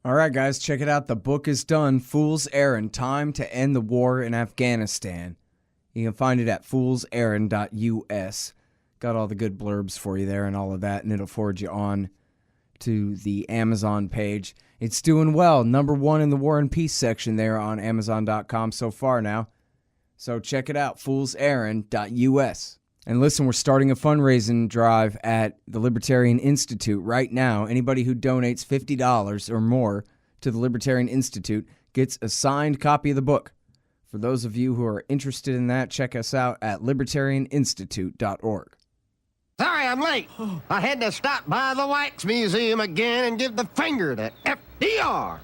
All right, guys, check it out. The book is done. Fool's Errand, Time to End the War in Afghanistan. You can find it at foolserrand.us. Got all the good blurbs for you there and all of that, and it'll forward you on to the Amazon page. It's doing well. #1 in the War and Peace section there on Amazon.com so far now. So check it out, foolserrand.us. And listen, we're starting a fundraising drive at the Libertarian Institute right now. Anybody who donates $50 or more to the Libertarian Institute gets a signed copy of the book. For those of you who are interested in that, check us out at libertarianinstitute.org. Sorry I'm late. I had to stop by the Wax Museum again and give the finger to FDR.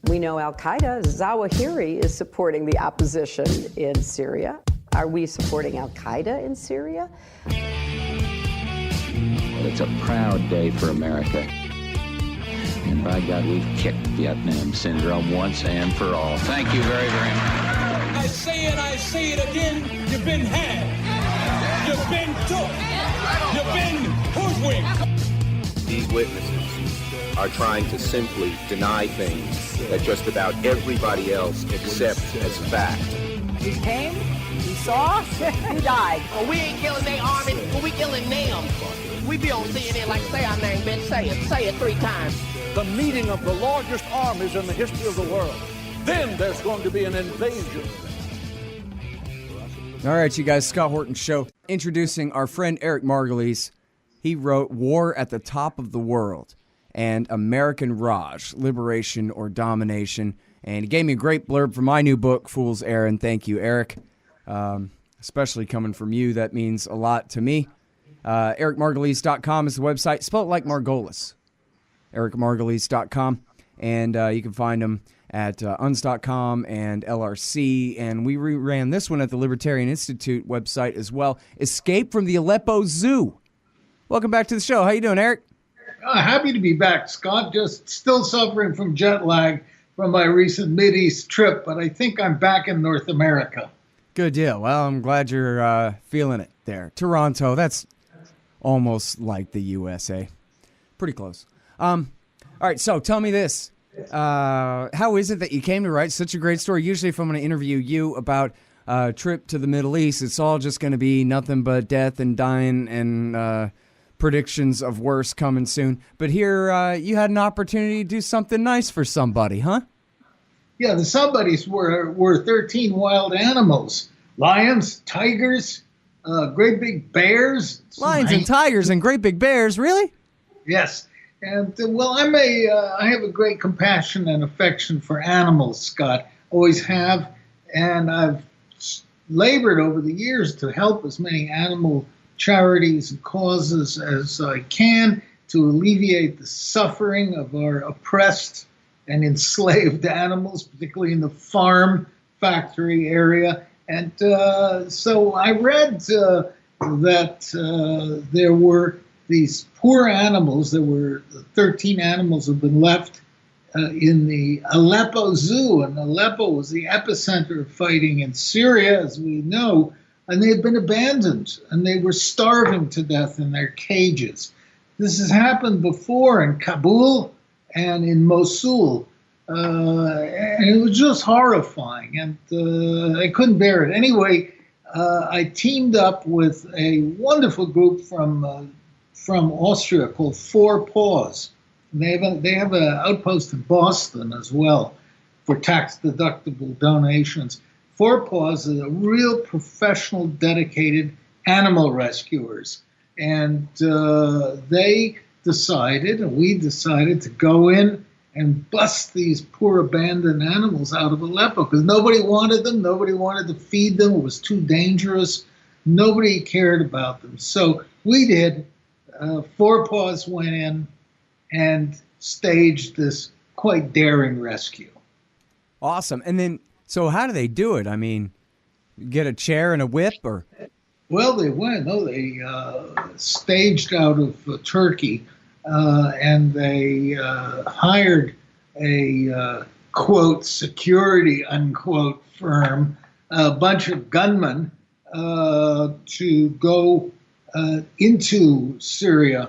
We know Al-Qaeda, Zawahiri, is supporting the opposition in Syria. Are we supporting Al-Qaeda in Syria? It's a proud day for America. And by God, we've kicked Vietnam syndrome once and for all. Thank you very, very much. I say it again, you've been had. You've been took. You've been hoodwinked. These witnesses are trying to simply deny things that just about everybody else accepts as fact. He came, he saw, he died. Well, we ain't killing their army, but we killing them. We be on CNN like, say our name, Ben, say it 3 times. The meeting of the largest armies in the history of the world. Then there's going to be an invasion. All right, you guys, Scott Horton Show. Introducing our friend Eric Margolis. He wrote War at the Top of the World and American Raj, Liberation or Domination. And he gave me a great blurb for my new book, Fool's Errand. Thank you, Eric. Especially coming from you, that means a lot to me. EricMargolis.com is the website. Spell it like Margolis. EricMargolis.com. And you can find him at uns.com and LRC. And we reran this one at the Libertarian Institute website as well. Escape from the Aleppo Zoo. Welcome back to the show. How you doing, Eric? Happy to be back, Scott. Just still suffering from jet lag from my recent Mideast trip, but I think I'm back in North America. Good deal. Well, I'm glad you're feeling it there. Toronto, that's almost like the USA. Pretty close. All right, so tell me this. How is it that you came to write such a great story? Usually if I'm going to interview you about a trip to the Middle East, it's all just going to be nothing but death and dying and predictions of worse coming soon. But here you had an opportunity to do something nice for somebody, huh? Yeah, the somebodies were 13 wild animals. Lions, tigers, great big bears. Lions and tigers and great big bears, really? Yes. And, well, I have a great compassion and affection for animals, Scott. Always have. And I've labored over the years to help as many animal charities and causes as I can to alleviate the suffering of our oppressed and enslaved animals, particularly in the farm factory area. And so I read that there were these poor animals. There were 13 animals have been left in the Aleppo Zoo, and Aleppo was the epicenter of fighting in Syria, as we know, and they had been abandoned, and they were starving to death in their cages. This has happened before in Kabul and in Mosul, and it was just horrifying, and I couldn't bear it. Anyway, I teamed up with a wonderful group from Austria called Four Paws. And they have an outpost in Boston as well for tax-deductible donations. Four Paws is a real professional, dedicated animal rescuers. And they decided, and we decided, to go in and bust these poor abandoned animals out of Aleppo because nobody wanted them. Nobody wanted to feed them. It was too dangerous. Nobody cared about them. So we did. Four Paws went in and staged this quite daring rescue. Awesome. And then, so how do they do it? I mean, get a chair and a whip, or? Well, they went. No, they staged out of Turkey, and they hired a quote security unquote firm, a bunch of gunmen to go into Syria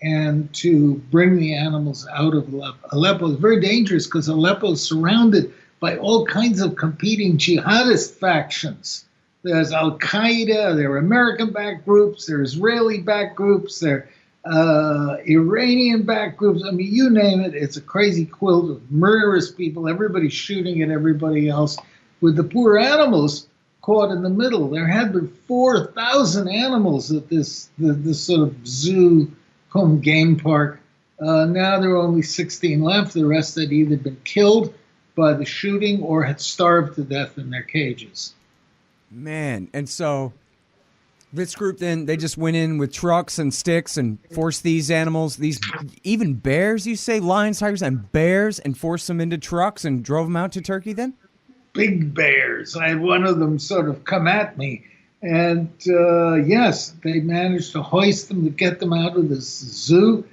and to bring the animals out of Aleppo. Aleppo is very dangerous because Aleppo is surrounded by all kinds of competing jihadist factions. There's Al-Qaeda, there are American-backed groups, there are Israeli-backed groups, there are Iranian-backed groups. I mean, you name it, it's a crazy quilt of murderous people, everybody shooting at everybody else, with the poor animals caught in the middle. There had been 4,000 animals at this sort of zoo home game park. Now there are only 16 left. The rest had either been killed by the shooting or had starved to death in their cages. Man, and so this group then, they just went in with trucks and sticks and forced these animals, these even bears, you say, lions, tigers, and bears, and forced them into trucks and drove them out to Turkey then? Big bears. I had one of them sort of come at me. And yes, they managed to hoist them, to get them out of this zoo,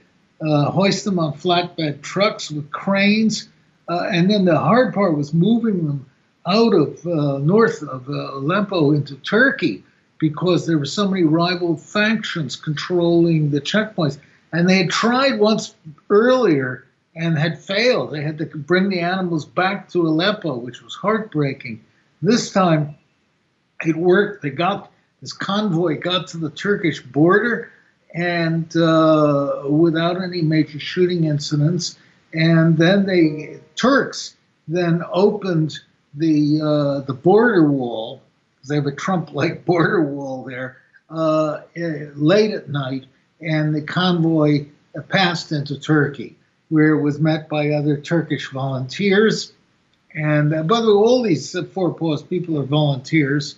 hoist them on flatbed trucks with cranes. And then the hard part was moving them out of north of Aleppo into Turkey, because there were so many rival factions controlling the checkpoints. And they had tried once earlier and had failed. They had to bring the animals back to Aleppo, which was heartbreaking. This time it worked. This convoy got to the Turkish border and without any major shooting incidents. And then Turks then opened the border wall, because they have a Trump-like border wall there, late at night, and the convoy passed into Turkey, where it was met by other Turkish volunteers. And by the way, all these Four Paws people are volunteers.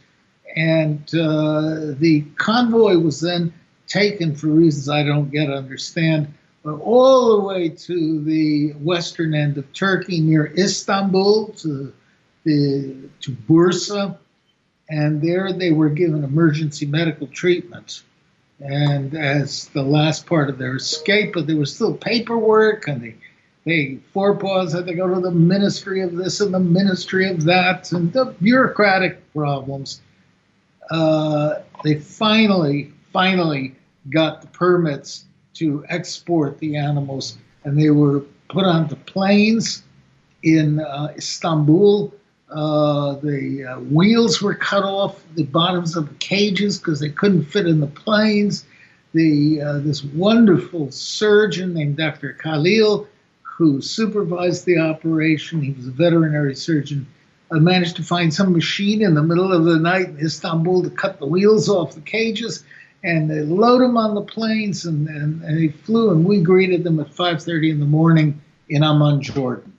And the convoy was then taken, for reasons I don't yet understand, all the way to the western end of Turkey, near Istanbul, to Bursa. And there they were given emergency medical treatment. And as the last part of their escape, but there was still paperwork, and the Four Paws had to go to the ministry of this and the ministry of that, and the bureaucratic problems. They finally got the permits to export the animals, and they were put onto planes in Istanbul. The wheels were cut off the bottoms of the cages because they couldn't fit in the planes. This wonderful surgeon named Dr. Khalil, who supervised the operation, he was a veterinary surgeon, managed to find some machine in the middle of the night in Istanbul to cut the wheels off the cages, and they load them on the planes, and they flew, and we greeted them at 5:30 in the morning in Amman, Jordan.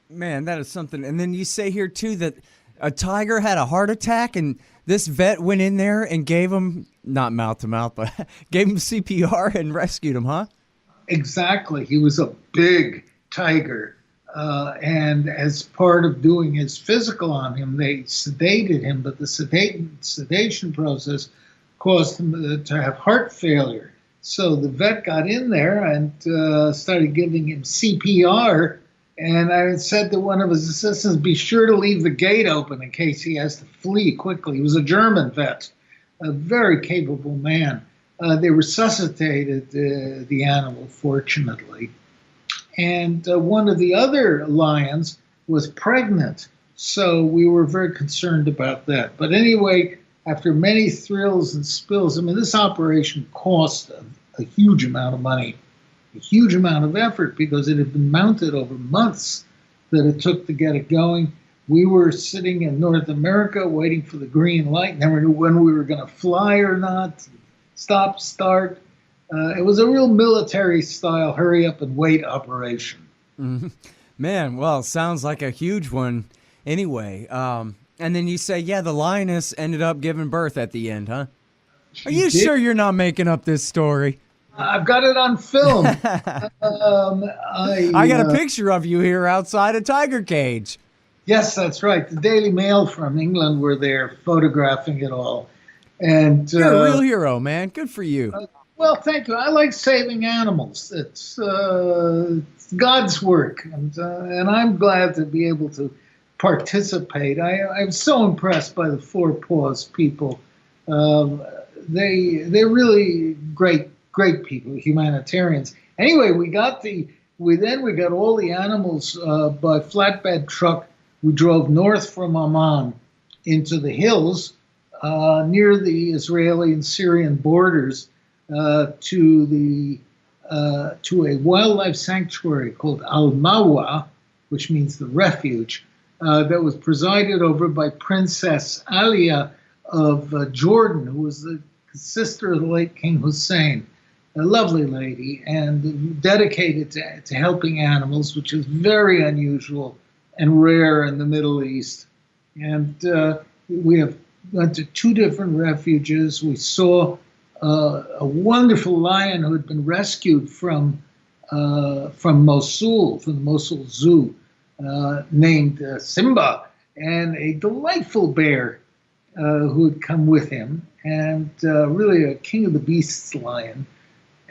Man, that is something. And then you say here, too, that a tiger had a heart attack, and this vet went in there and gave him, not mouth-to-mouth, but gave him CPR and rescued him, huh? Exactly. He was a big tiger. And as part of doing his physical on him, they sedated him, but the sedation process caused him to have heart failure. So the vet got in there and started giving him CPR. And I said to one of his assistants, be sure to leave the gate open in case he has to flee quickly. He was a German vet, a very capable man. They resuscitated the animal, fortunately. And one of the other lions was pregnant, so we were very concerned about that. But anyway, after many thrills and spills, I mean, this operation cost a huge amount of money, a huge amount of effort, because it had been mounted over months that it took to get it going. We were sitting in North America waiting for the green light, never knew when we were going to fly or not, stop, start. It was a real military-style hurry-up-and-wait operation. Mm-hmm. Man, well, sounds like a huge one anyway. And then you say, yeah, the lioness ended up giving birth at the end, huh? Are you sure you're not making up this story? I've got it on film. I got a picture of you here outside a tiger cage. Yes, that's right. The Daily Mail from England were there photographing it all. And you're a real hero, man. Good for you. Well, thank you. I like saving animals. It's God's work, and I'm glad to be able to participate. I'm so impressed by the Four Paws people. They're really great great people, humanitarians. Anyway, we got all the animals by flatbed truck. We drove north from Amman into the hills near the Israeli and Syrian borders to a wildlife sanctuary called Al-Mawa, which means the refuge, that was presided over by Princess Alia of Jordan, who was the sister of the late King Hussein, a lovely lady, and dedicated to helping animals, which is very unusual and rare in the Middle East. And we went to 2 different refuges. We saw a wonderful lion who had been rescued from Mosul, from the Mosul Zoo, named Simba, and a delightful bear who had come with him, and really a king of the beasts lion.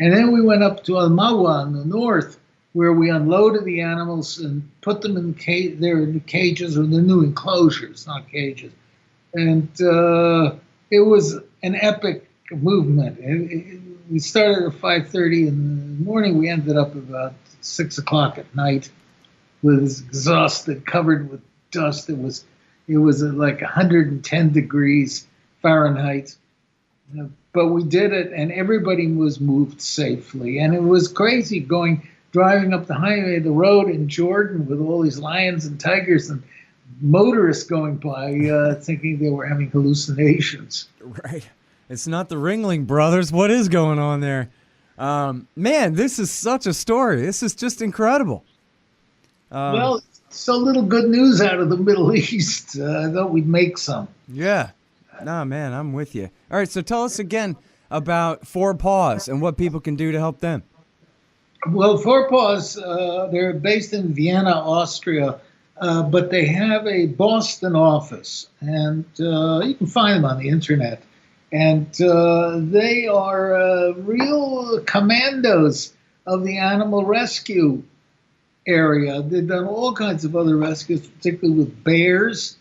And then we went up to Al-Mawa in the north, where we unloaded the animals and put them in the cages, or the new enclosures, not cages. And it was an epic movement. We started at 5:30 in the morning. We ended up about 6 o'clock at night, with exhausted, covered with dust. It was like 110 degrees Fahrenheit. But we did it, and everybody was moved safely. And it was crazy driving up the highway, the road in Jordan with all these lions and tigers and motorists going by thinking they were having hallucinations. Right. It's not the Ringling Brothers. What is going on there? Man, this is such a story. This is just incredible. Well, so little good news out of the Middle East. I thought we'd make some. Yeah. No, man, I'm with you. All right, so tell us again about Four Paws and what people can do to help them. Well, Four Paws, they're based in Vienna, Austria, but they have a Boston office, and you can find them on the internet. And they are real commandos of the animal rescue area. They've done all kinds of other rescues, particularly with bears,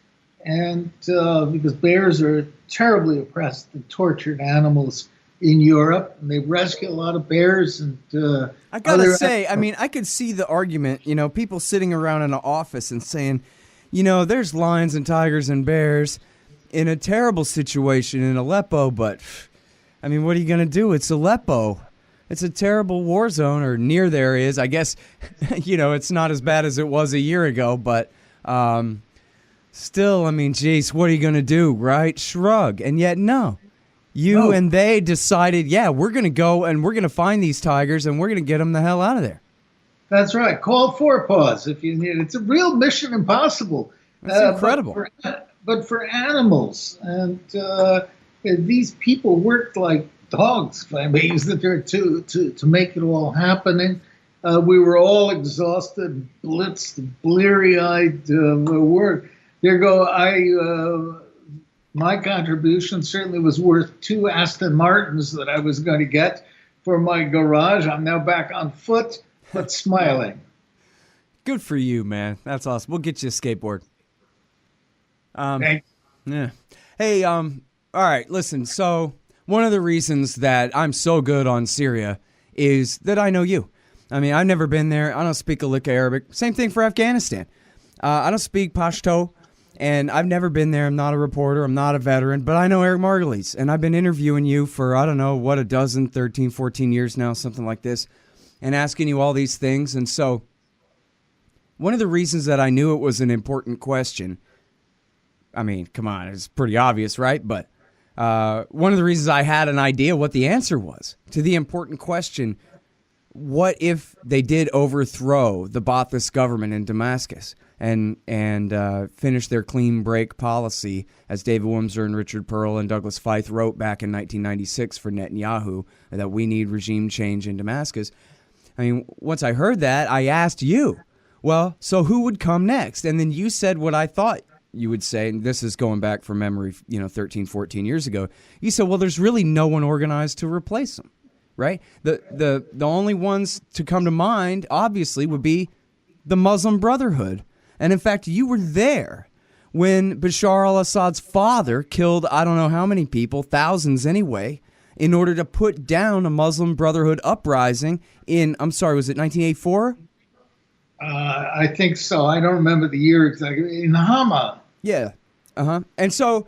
and because bears are terribly oppressed and tortured animals in Europe, and they rescue a lot of bears. And I gotta say, I mean, I could see the argument, people sitting around in an office and saying, there's lions and tigers and bears in a terrible situation in Aleppo, but I mean, what are you gonna do? It's Aleppo. It's a terrible war zone, or near there is. I guess, it's not as bad as it was a year ago, but still, I mean, geez, what are you going to do, right? Shrug. And yet, no. You and they decided, we're going to go and we're going to find these tigers and we're going to get them the hell out of there. That's right. Call Four Paws if you need it. It's a real mission impossible. That's incredible. But for animals. And these people worked like dogs, if I may use the term, to make it all happen. We were all exhausted, blitzed, bleary-eyed work. My contribution certainly was worth 2 Aston Martins that I was going to get for my garage. I'm now back on foot, but smiling. Good for you, man. That's awesome. We'll get you a skateboard. Thanks. Yeah. Hey, all right, listen, so one of the reasons that I'm so good on Syria is that I know you. I mean, I've never been there. I don't speak a lick of Arabic. Same thing for Afghanistan. I don't speak Pashto, and I've never been there. I'm not a reporter. I'm not a veteran, but I know Eric Margolis, and I've been interviewing you for, 13, 14 years now, something like this, and asking you all these things. And so one of the reasons that I knew it was an important question, I mean, come on, it's pretty obvious, right? But one of the reasons I had an idea what the answer was to the important question, what if they did overthrow the Ba'athist government in Damascus and finish their clean break policy, as David Wimser and Richard Pearl and Douglas Feith wrote back in 1996 for Netanyahu, that we need regime change in Damascus. I mean, once I heard that, I asked you, well, so who would come next? And then you said what I thought you would say, and this is going back from memory, 13, 14 years ago. You said, well, there's really no one organized to replace them, right? The only ones to come to mind, obviously, would be the Muslim Brotherhood. And in fact, you were there when Bashar al-Assad's father killed, I don't know how many people, thousands anyway, in order to put down a Muslim Brotherhood uprising in, I'm sorry, was it 1984? I think so. I don't remember the year exactly. In Hama. Yeah. And so,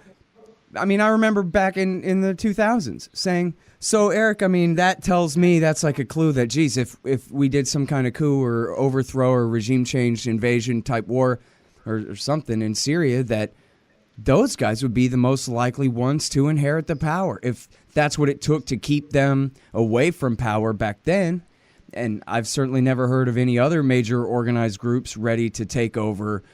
I mean, I remember back in the 2000s saying, so Eric, I mean, that tells me that's like a clue that, geez, if we did some kind of coup or overthrow or regime change invasion type war or something in Syria, that those guys would be the most likely ones to inherit the power if that's what it took to keep them away from power back then. And I've certainly never heard of any other major organized groups ready to take over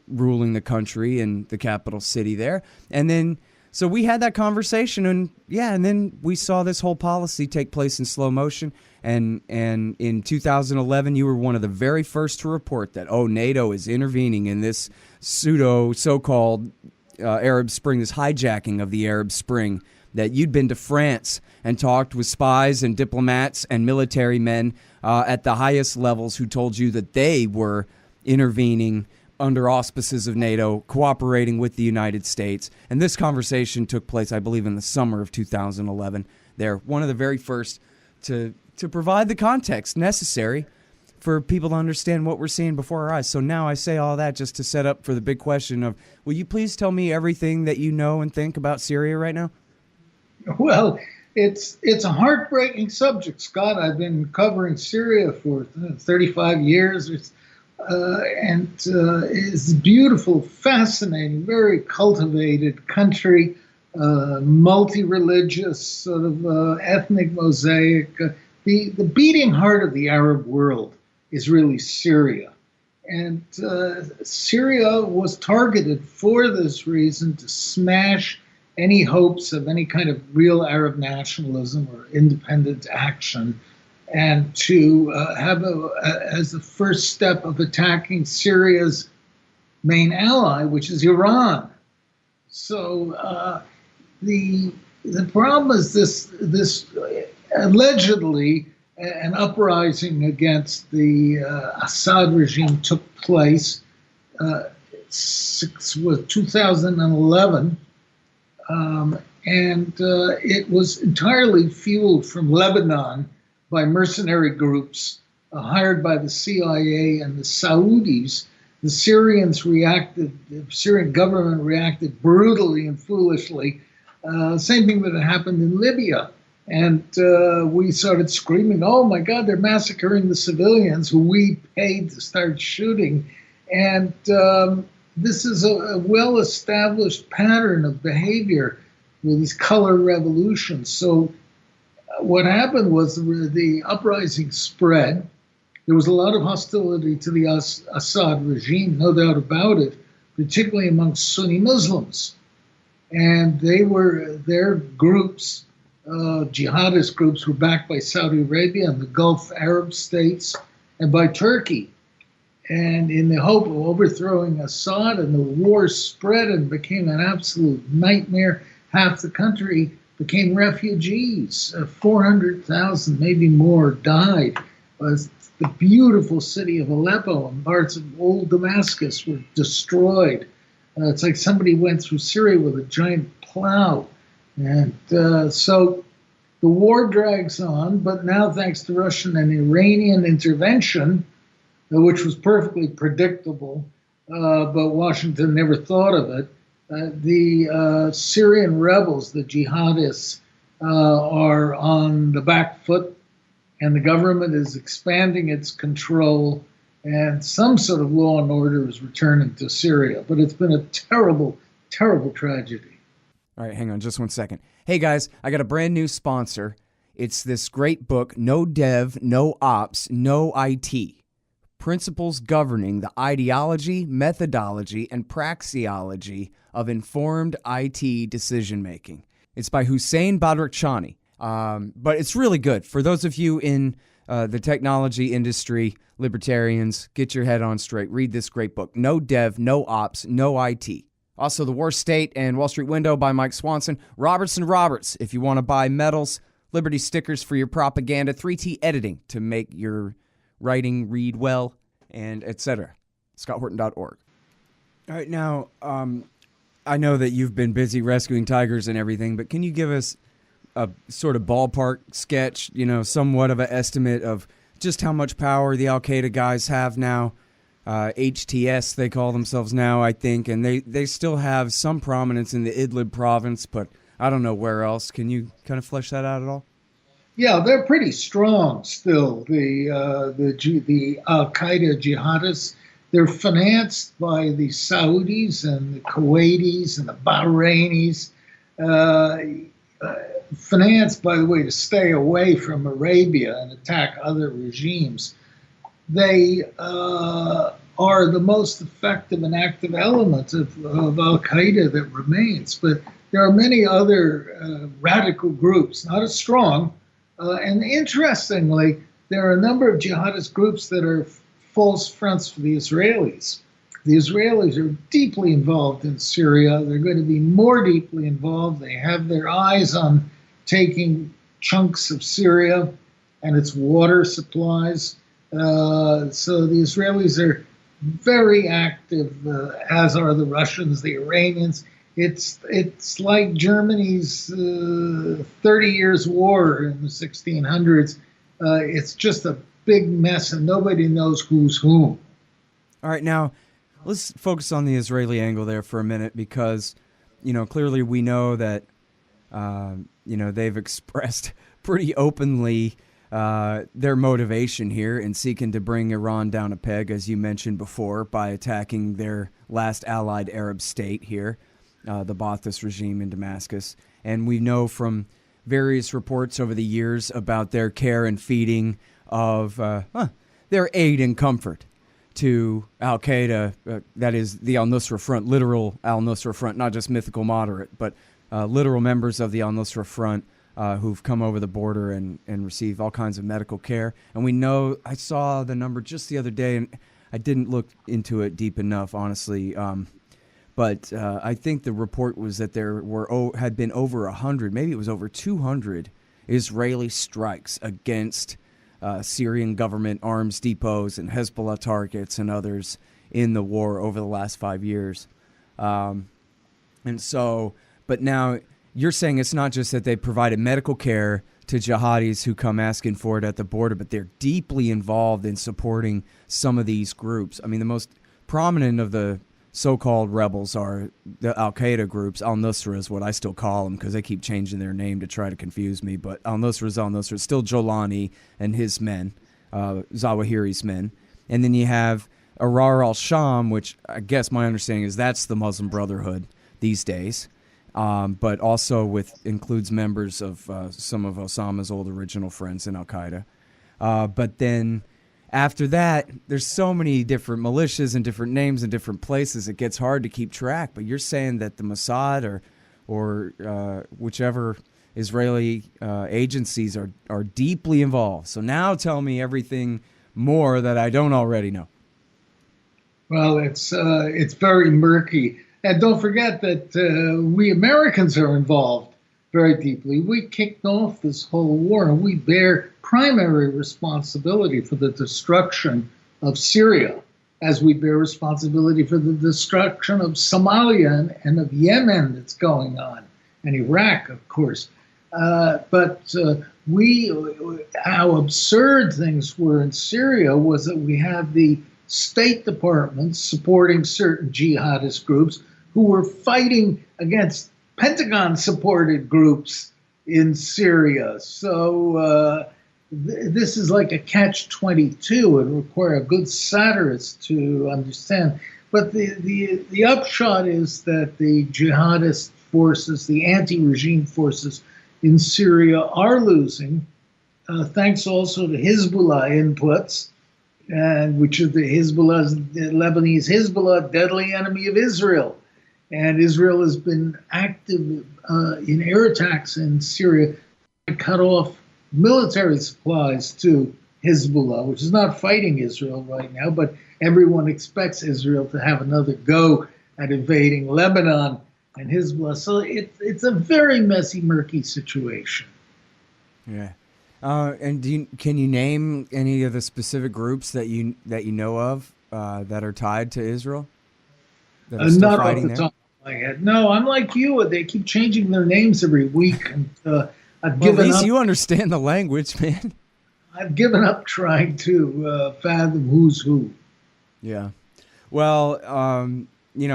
ruling the country and the capital city there. And then, so we had that conversation, and then we saw this whole policy take place in slow motion. And in 2011, you were one of the very first to report that, NATO is intervening in this so-called Arab Spring, this hijacking of the Arab Spring, that you'd been to France and talked with spies and diplomats and military men at the highest levels who told you that they were intervening under auspices of NATO, cooperating with the United States. And this conversation took place, I believe, in the summer of 2011. They're one of the very first to provide the context necessary for people to understand what we're seeing before our eyes. So now I say all that just to set up for the big question of, will you please tell me everything that you know and think about Syria right now? Well, it's a heartbreaking subject, Scott. I've been covering Syria for 35 years. It's a beautiful, fascinating, very cultivated country, multi-religious, sort of ethnic mosaic. The beating heart of the Arab world is really Syria. And Syria was targeted for this reason to smash any hopes of any kind of real Arab nationalism or independent action, and to have as the first step of attacking Syria's main ally, which is Iran. So the problem is this allegedly an uprising against the Assad regime took place. Was 2011. And it was entirely fueled from Lebanon by mercenary groups hired by the CIA and the Saudis. The Syrians reacted, the Syrian government reacted brutally and foolishly. Same thing that happened in Libya. And we started screaming, oh my God, they're massacring the civilians who we paid to start shooting. And this is a well-established pattern of behavior with these color revolutions. So what happened was the uprising spread. There was a lot of hostility to the Assad regime, no doubt about it, particularly amongst Sunni Muslims. And their groups, jihadist groups, were backed by Saudi Arabia and the Gulf Arab states and by Turkey. And in the hope of overthrowing Assad, and the war spread and became an absolute nightmare. Half the country became refugees. 400,000, maybe more, died. The beautiful city of Aleppo and parts of old Damascus were destroyed. It's like somebody went through Syria with a giant plow. And so the war drags on, but now thanks to Russian and Iranian intervention, which was perfectly predictable, but Washington never thought of it. The Syrian rebels, the jihadists, are on the back foot, and the government is expanding its control, and some sort of law and order is returning to Syria. But it's been a terrible, terrible tragedy. All right, hang on just 1 second. Hey guys, I got a brand new sponsor. It's this great book, No Dev, No Ops, No IT. Principles Governing the Ideology, Methodology, and Praxeology of Informed IT Decision-Making. It's by Hussein Badrakchani, but it's really good. For those of you in the technology industry, libertarians, get your head on straight. Read this great book, No Dev, No Ops, No IT. Also, The War State and Wall Street Window by Mike Swanson. Robertson Roberts, if you want to buy medals, Liberty stickers for your propaganda, 3T editing to make your writing read well, and etc. ScottHorton.org. All right, now, I know that you've been busy rescuing tigers and everything, but can you give us a sort of ballpark sketch, somewhat of an estimate of just how much power the Al-Qaeda guys have now. HTS, they call themselves now, I think, and they still have some prominence in the Idlib province, but I don't know where else. Can you kind of flesh that out at all? Yeah, they're pretty strong still. The Al-Qaeda jihadists, they're financed by the Saudis and the Kuwaitis and the Bahrainis. Financed, by the way, to stay away from Arabia and attack other regimes. They are the most effective and active element of Al-Qaeda that remains. But there are many other radical groups, not as strong. And interestingly, there are a number of jihadist groups that are false fronts for the Israelis. The Israelis are deeply involved in Syria. They're going to be more deeply involved. They have their eyes on taking chunks of Syria and its water supplies. So the Israelis are very active, as are the Russians, the Iranians. It's like Germany's 30 years war in the 1600s. It's just a big mess, and nobody knows who's whom. All right, now let's focus on the Israeli angle there for a minute, because clearly we know that they've expressed pretty openly their motivation here in seeking to bring Iran down a peg, as you mentioned before, by attacking their last allied Arab state here, the Ba'athist regime in Damascus. And we know from various reports over the years about their care and feeding of their aid and comfort to Al-Qaeda, that is the al-Nusra Front, literal al-Nusra Front, not just mythical moderate, but literal members of the al-Nusra Front who've come over the border and receive all kinds of medical care. And we know, I saw the number just the other day, and I didn't look into it deep enough, honestly, but I think the report was that there had been over 100, maybe it was over 200 Israeli strikes against Syrian government arms depots and Hezbollah targets and others in the war over the last 5 years. And so, but now you're saying it's not just that they provided medical care to jihadis who come asking for it at the border, but they're deeply involved in supporting some of these groups. I mean, the most prominent of the so-called rebels are the Al-Qaeda groups. Al-Nusra is what I still call them because they keep changing their name to try to confuse me. But Al-Nusra is Al-Nusra. It's still Jolani and his men, Zawahiri's men. And then you have Ahrar al-Sham, which I guess my understanding is that's the Muslim Brotherhood these days, but also includes members of some of Osama's old original friends in Al-Qaeda. But then after that, there's so many different militias and different names and different places, it gets hard to keep track. But you're saying that the Mossad or whichever Israeli agencies are deeply involved. So now tell me everything more that I don't already know. Well, it's very murky. And don't forget that we Americans are involved very deeply. We kicked off this whole war, and we bear primary responsibility for the destruction of Syria, as we bear responsibility for the destruction of Somalia and of Yemen that's going on, and Iraq, of course. But how absurd things were in Syria was that we have the State Department supporting certain jihadist groups who were fighting against Pentagon-supported groups in Syria. So this is like a catch-22 and require a good satirist to understand. But the upshot is that the jihadist forces, the anti-regime forces in Syria are losing, thanks also to Hezbollah inputs, and which is the Lebanese Hezbollah, deadly enemy of Israel. And Israel has been active in air attacks in Syria to cut off military supplies to Hezbollah, which is not fighting Israel right now, but everyone expects Israel to have another go at invading Lebanon and Hezbollah. So it's a very messy, murky situation. Yeah. And can you name any of the specific groups that you know of that are tied to Israel? That are still not fighting off the top of my head. No, I'm like you. They keep changing their names every week. And I've Well, at given least up. you understand the language, man. I've given up trying to fathom who's who. Yeah. Well,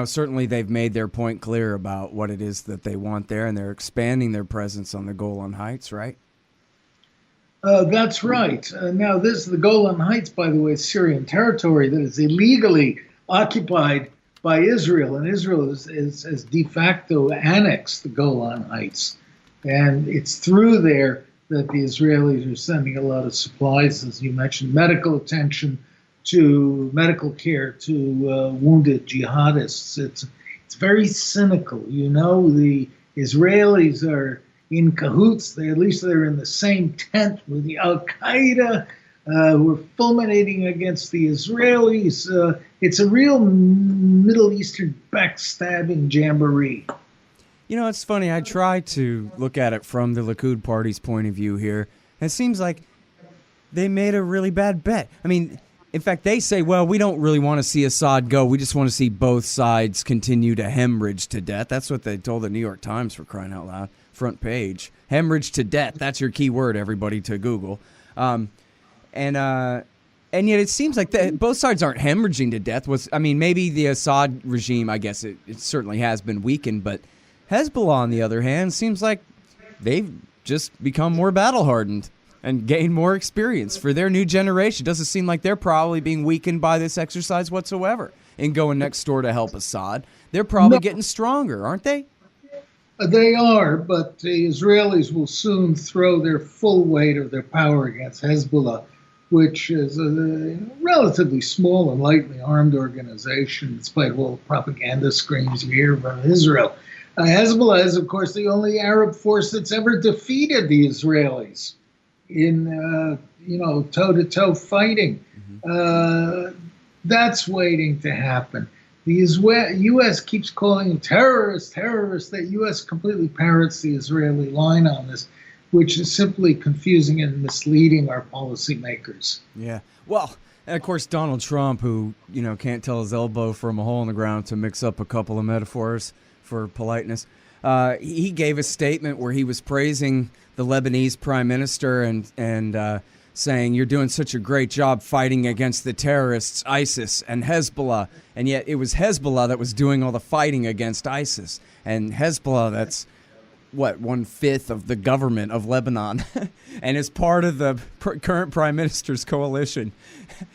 certainly they've made their point clear about what it is that they want there, and they're expanding their presence on the Golan Heights, right? That's right. Now, the Golan Heights, by the way, is Syrian territory that is illegally occupied by Israel, and Israel has de facto annexed the Golan Heights. And it's through there that the Israelis are sending a lot of supplies, as you mentioned, medical attention to medical care to wounded jihadists. It's very cynical. The Israelis are in cahoots. They're in the same tent with the Al-Qaeda, who are fulminating against the Israelis. It's a real Middle Eastern backstabbing jamboree. It's funny. I try to look at it from the Likud party's point of view here. And it seems like they made a really bad bet. I mean, in fact, they say, well, we don't really want to see Assad go. We just want to see both sides continue to hemorrhage to death. That's what they told the New York Times, for crying out loud. Front page. Hemorrhage to death. That's your key word, everybody, to Google. And yet it seems like both sides aren't hemorrhaging to death. Maybe the Assad regime, I guess it certainly has been weakened, but Hezbollah, on the other hand, seems like they've just become more battle-hardened and gained more experience for their new generation. Doesn't seem like they're probably being weakened by this exercise whatsoever in going next door to help Assad. They're probably getting stronger, aren't they? They are, but the Israelis will soon throw their full weight of their power against Hezbollah, which is a relatively small and lightly armed organization, despite all the propaganda screams you hear from Israel. Hezbollah is, of course, the only Arab force that's ever defeated the Israelis in, toe-to-toe fighting. That's waiting to happen. The U.S. keeps calling them terrorists. The U.S. completely parrots the Israeli line on this, which is simply confusing and misleading our policymakers. Yeah. Well, and of course, Donald Trump, who, can't tell his elbow from a hole in the ground, to mix up a couple of metaphors for politeness. He gave a statement where he was praising the Lebanese prime minister and saying, you're doing such a great job fighting against the terrorists, ISIS and Hezbollah. And yet it was Hezbollah that was doing all the fighting against ISIS. And Hezbollah, that's, 1/5 of the government of Lebanon and is part of the current prime minister's coalition.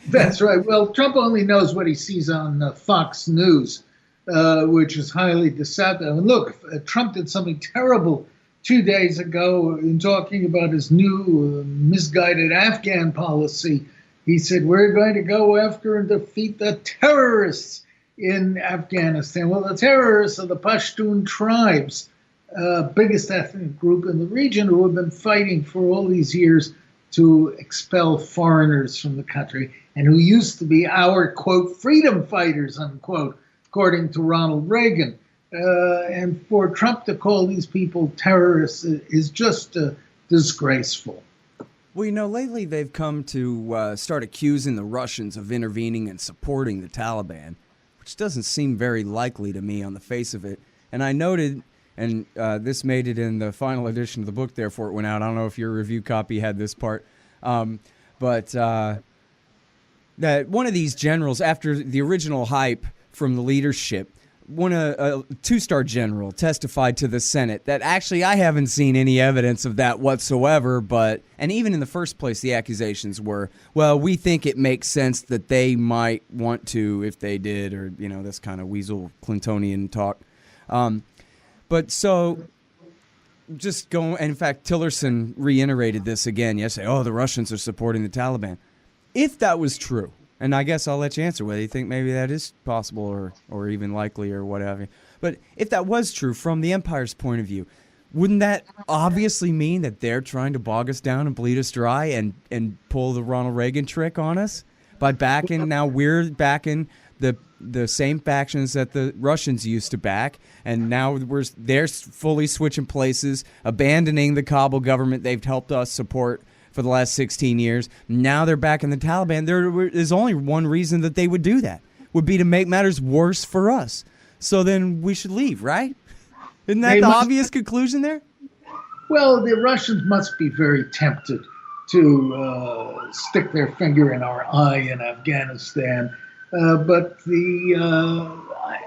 That's right. Well, Trump only knows what he sees on Fox News, which is highly deceptive. And look, Trump did something terrible 2 days ago in talking about his new misguided Afghan policy. He said, we're going to go after and defeat the terrorists in Afghanistan. Well, the terrorists are the Pashtun tribes, biggest ethnic group in the region, who have been fighting for all these years to expel foreigners from the country, and who used to be our, quote, freedom fighters, unquote, according to Ronald Reagan. And for Trump to call these people terrorists is just disgraceful. Well, lately they've come to start accusing the Russians of intervening and supporting the Taliban, which doesn't seem very likely to me on the face of it. And I noted, and this made it in the final edition of the book, therefore it went out. I don't know if your review copy had this part, but that one of these generals, after the original hype from the leadership, a two-star general testified to the Senate that actually I haven't seen any evidence of that whatsoever, and even in the first place the accusations were, well, we think it makes sense that they might want to if they did, or this kind of weasel Clintonian talk. But so just go, and in fact Tillerson reiterated this again yesterday, the Russians are supporting the Taliban. If that was true, and I guess I'll let you answer whether you think maybe that is possible or even likely or whatever. But if that was true from the Empire's point of view, wouldn't that obviously mean that they're trying to bog us down and bleed us dry and pull the Ronald Reagan trick on us by backing? Now we're backing the same factions that the Russians used to back, and now they're fully switching places, abandoning the Kabul government they've helped us support for the last 16 years. Now they're back in the Taliban. There is only one reason that they would do that, would be to make matters worse for us. So then we should leave, right? Isn't that the obvious conclusion there? Well, the Russians must be very tempted to stick their finger in our eye in Afghanistan. But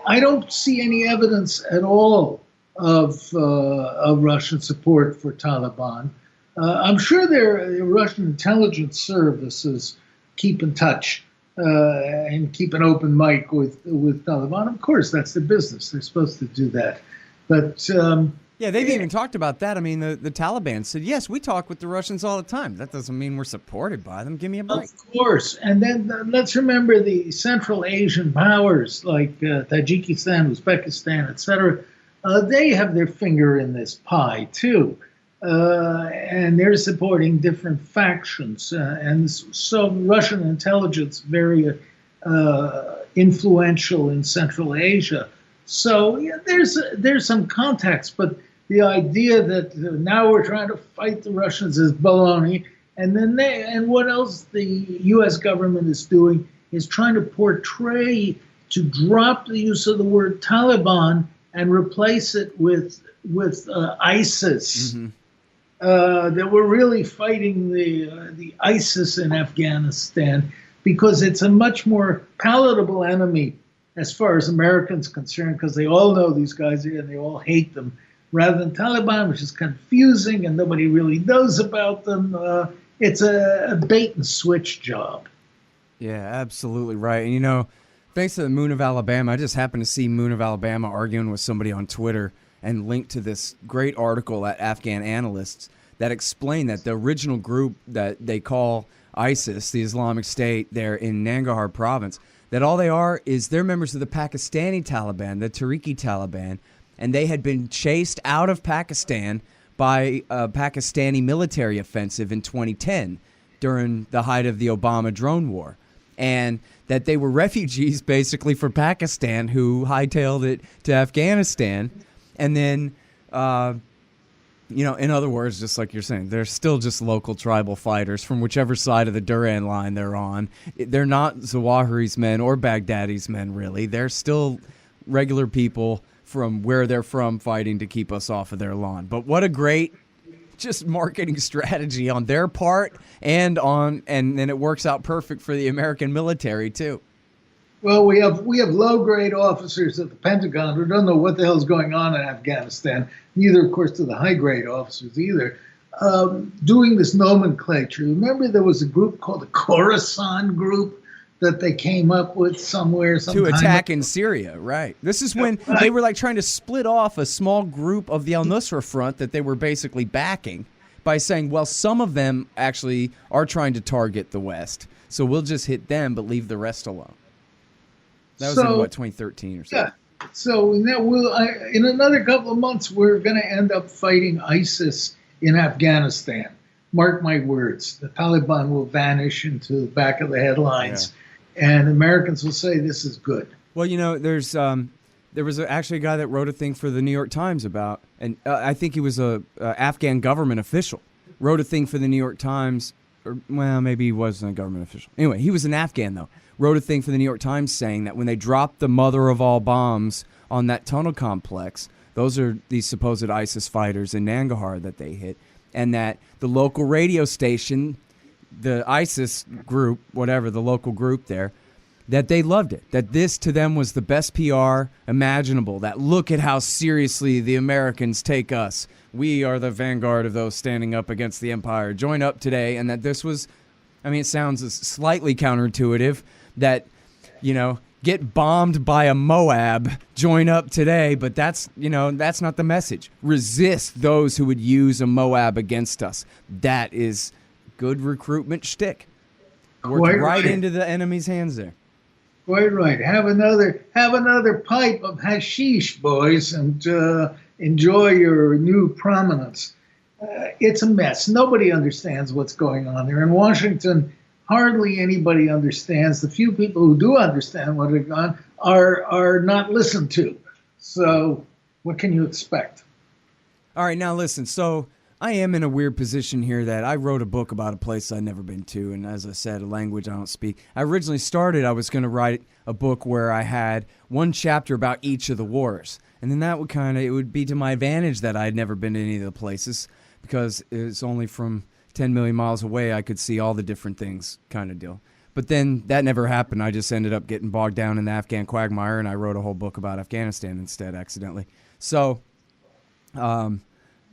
I don't see any evidence at all of Russian support for Taliban. I'm sure their Russian intelligence services keep in touch and keep an open mic with Taliban. Of course, that's their business. They're supposed to do that. But yeah, they've even talked about that. I mean, the Taliban said, yes, we talk with the Russians all the time. That doesn't mean we're supported by them. Give me a break. Of course. And then let's remember the Central Asian powers like Tajikistan, Uzbekistan, etc. They have their finger in this pie, too. And they're supporting different factions. And so Russian intelligence very influential in Central Asia. So yeah, there's some context, but the idea that now we're trying to fight the Russians is baloney. And then what else the U.S. government is doing is trying to portray, to drop the use of the word Taliban and replace it with ISIS. Mm-hmm. That we're really fighting the ISIS in Afghanistan because it's a much more palatable enemy as far as Americans concerned, because they all know these guys and they all hate them, rather than Taliban, which is confusing and nobody really knows about them. It's a bait and switch job. Yeah, absolutely right. And, you know, thanks to the Moon of Alabama, I just happened to see Moon of Alabama arguing with somebody on Twitter and linked to this great article at Afghan Analysts that explained that the original group that they call ISIS, the Islamic State, there in Nangarhar province, that all they are is they're members of the Pakistani Taliban, the Tehrik-i Taliban, and they had been chased out of Pakistan by a Pakistani military offensive in 2010 during the height of the Obama drone war. And that they were refugees basically from Pakistan who hightailed it to Afghanistan. And then, you know, in other words, just like you're saying, they're still just local tribal fighters from whichever side of the Duran line they're on. They're not Zawahiri's men or Baghdadi's men, really. They're still regular people from where they're from fighting to keep us off of their lawn. But what a great just marketing strategy on their part, and then it works out perfect for the American military, too. Well, we have low-grade officers at the Pentagon who don't know what the hell's going on in Afghanistan, neither, of course, to the high-grade officers either, doing this nomenclature. Remember there was a group called the Khorasan Group that they came up with somewhere to attack in Syria, right. This is when they were like trying to split off a small group of the al-Nusra Front that they were basically backing by saying, well, some of them actually are trying to target the West, so we'll just hit them but leave the rest alone. That was in, 2013 or so? Yeah. So in another couple of months, we're going to end up fighting ISIS in Afghanistan. Mark my words. The Taliban will vanish into the back of the headlines, and Americans will say this is good. Well, you know, there was actually a guy that wrote a thing for the New York Times about, and I think he was a Afghan government official, wrote a thing for the New York Times, or, well, maybe he wasn't a government official. Anyway, he was an Afghan, though. Wrote a thing for the New York Times saying that when they dropped the mother of all bombs on that tunnel complex, those are these supposed ISIS fighters in Nangarhar that they hit, and that the local radio station, the ISIS group, whatever, the local group there, that they loved it, that this to them was the best PR imaginable, that look at how seriously the Americans take us. We are the vanguard of those standing up against the empire. Join up today, and that this was, I mean, it sounds slightly counterintuitive, that, you know, get bombed by a Moab, join up today, but that's not the message. Resist those who would use a Moab against us. That is good recruitment shtick. Work right into the enemy's hands there. Quite right. Have another pipe of hashish, boys, and enjoy your new prominence. It's a mess. Nobody understands what's going on there. In Washington, hardly anybody understands. The few people who do understand what is going on are not listened to. So what can you expect? All right, now listen. So I am in a weird position here that I wrote a book about a place I'd never been to, and as I said, a language I don't speak. I originally started, I was going to write a book where I had one chapter about each of the wars, and then that would it would be to my advantage that I had never been to any of the places. because it's only from 10 million miles away I could see all the different things kind of deal. But then that never happened. I just ended up getting bogged down in the Afghan quagmire, and I wrote a whole book about Afghanistan instead accidentally. So I'm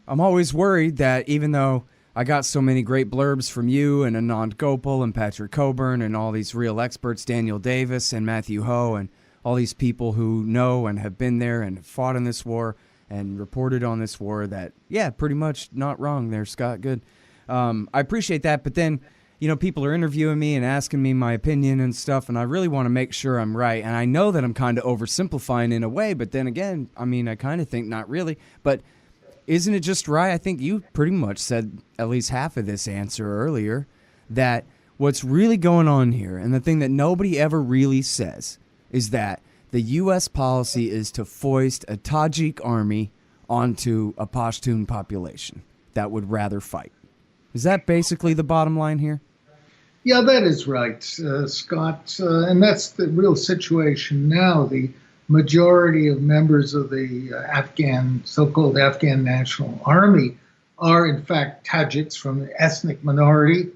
always worried that even though I got so many great blurbs from you and Anand Gopal and Patrick Coburn and all these real experts, Daniel Davis and Matthew Ho, and all these people who know and have been there and fought in this war and reported on this war, that, yeah, pretty much not wrong there, Scott. Good. I appreciate that. But then, you know, people are interviewing me and asking me my opinion and stuff, and I really want to make sure I'm right. And I know that I'm kind of oversimplifying in a way, but then again, I mean, I kind of think not really. But isn't it just right? I think you pretty much said at least half of this answer earlier, that what's really going on here, and the thing that nobody ever really says, is that the U.S. policy is to foist a Tajik army onto a Pashtun population that would rather fight. Is that basically the bottom line here? Yeah, that is right, Scott. And that's the real situation now. The majority of members of the so-called Afghan National Army are, in fact, Tajiks from the ethnic minority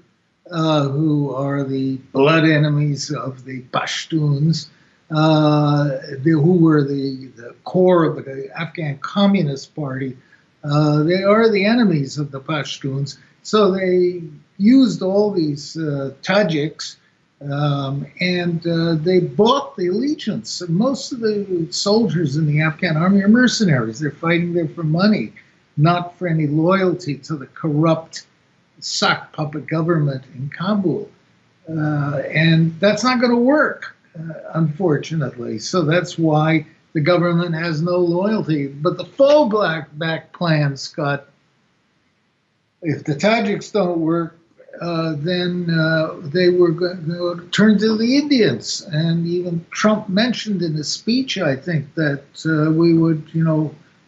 who are the blood enemies of the Pashtuns, who were the core of the Afghan Communist Party. They are the enemies of the Pashtuns. So they used all these Tajiks, and they bought the allegiance. Most of the soldiers in the Afghan army are mercenaries. They're fighting there for money, not for any loyalty to the corrupt sock puppet government in Kabul. And that's not going to work, unfortunately. So that's why the government has no loyalty. But the fallback plan, Scott, if the Tajiks don't work, then they were going to turn to the Indians. And even Trump mentioned in his speech, I think, that we would,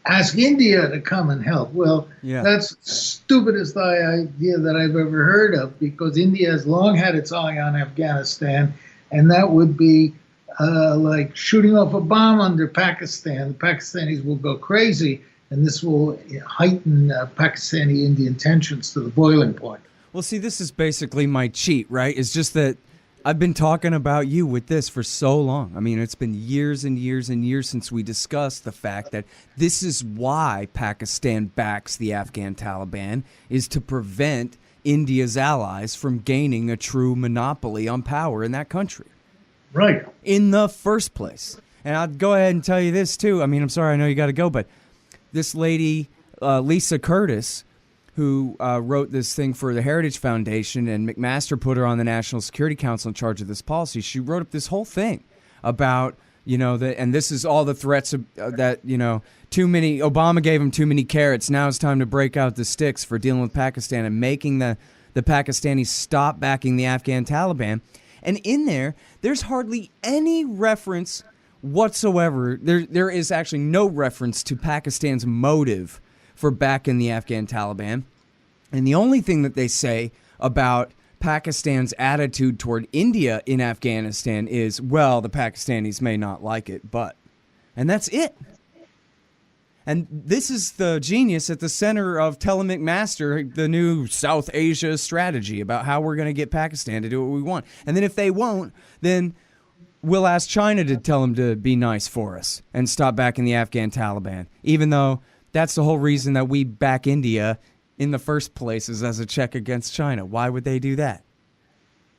ask India to come and help. Well, That's the stupidest idea that I've ever heard of, because India has long had its eye on Afghanistan, and that would be like shooting off a bomb under Pakistan. The Pakistanis will go crazy, and this will heighten Pakistani-Indian tensions to the boiling point. Well, see, this is basically my cheat, right? It's just that I've been talking about you with this for so long. I mean, it's been years and years and years since we discussed the fact that this is why Pakistan backs the Afghan Taliban, is to prevent India's allies from gaining a true monopoly on power in that country. Right. In the first place. And I'll go ahead and tell you this, too. I mean, I'm sorry, I know you got to go, but this lady, Lisa Curtis, who wrote this thing for the Heritage Foundation, and McMaster put her on the National Security Council in charge of this policy. She wrote up this whole thing about, and this is all the threats that, too many, Obama gave him too many carrots. Now it's time to break out the sticks for dealing with Pakistan and making the Pakistanis stop backing the Afghan Taliban. And in there's hardly any reference whatsoever. There is actually no reference to Pakistan's motive for backing the Afghan Taliban. And the only thing that they say about Pakistan's attitude toward India in Afghanistan is, well, the Pakistanis may not like it, but. And that's it. And this is the genius at the center of telling McMaster the new South Asia strategy about how we're going to get Pakistan to do what we want. And then if they won't, then we'll ask China to tell them to be nice for us and stop backing the Afghan Taliban, even though that's the whole reason that we back India in the first place, is as a check against China. Why would they do that?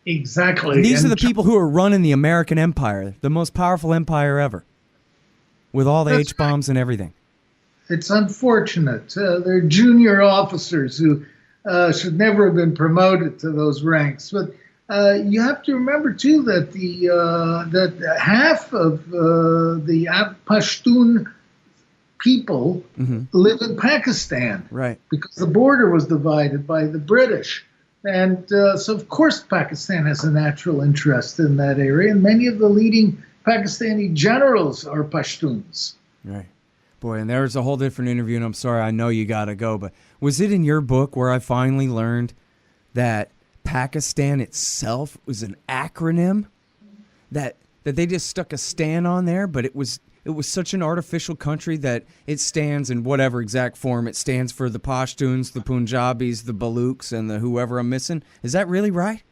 Exactly. And these are the people who are running the American empire, the most powerful empire ever, with all the H-bombs and everything. It's unfortunate. They're junior officers who should never have been promoted to those ranks. But you have to remember, too, that that half of the Pashtun people live in Pakistan, right? Because the border was divided by the British. And so, of course, Pakistan has a natural interest in that area. And many of the leading Pakistani generals are Pashtuns. Right. Boy, and there's a whole different interview, and I'm sorry, I know you got to go, but was it in your book where I finally learned that Pakistan itself was an acronym? That they just stuck a stan on there, but it was it was such an artificial country that it stands in whatever exact form. It stands for the Pashtuns, the Punjabis, the Baluks, and the whoever I'm missing. Is that really right?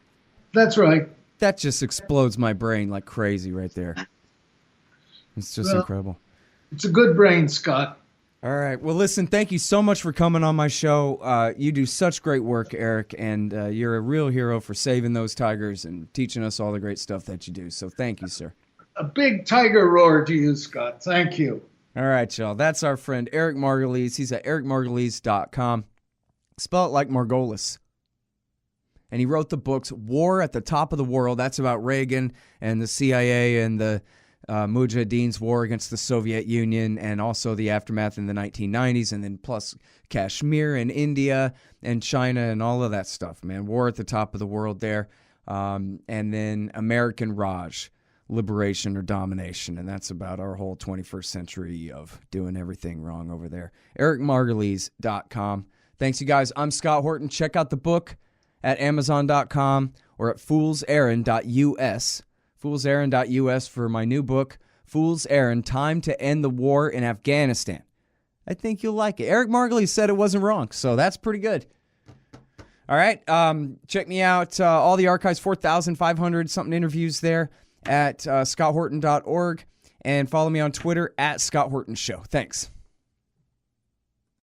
That's right. That just explodes my brain like crazy right there. It's just incredible. It's a good brain, Scott. All right. Well, listen, thank you so much for coming on my show. You do such great work, Eric, and you're a real hero for saving those tigers and teaching us all the great stuff that you do. So thank you, sir. A big tiger roar to you, Scott. Thank you. All right, y'all. That's our friend Eric Margolis. He's at ericmargolis.com. Spell it like Margolis. And he wrote the books War at the Top of the World. That's about Reagan and the CIA and the Mujahideen's war against the Soviet Union, and also the aftermath in the 1990s, and then plus Kashmir and India and China and all of that stuff, man. War at the Top of the World there. And then American Raj, Liberation or Domination, and that's about our whole 21st century of doing everything wrong over there. ericmargolis.com. Thanks, you guys. I'm Scott Horton. Check out the book at amazon.com or at foolserrand.us. foolserrand.us for my new book, Fool's Errand, Time to End the War in Afghanistan. I think you'll like it. Eric Margolis said it wasn't wrong, so that's pretty good. All right, check me out. All the archives, 4,500-something interviews there at scotthorton.org, and follow me on Twitter at Scott Horton Show. Thanks.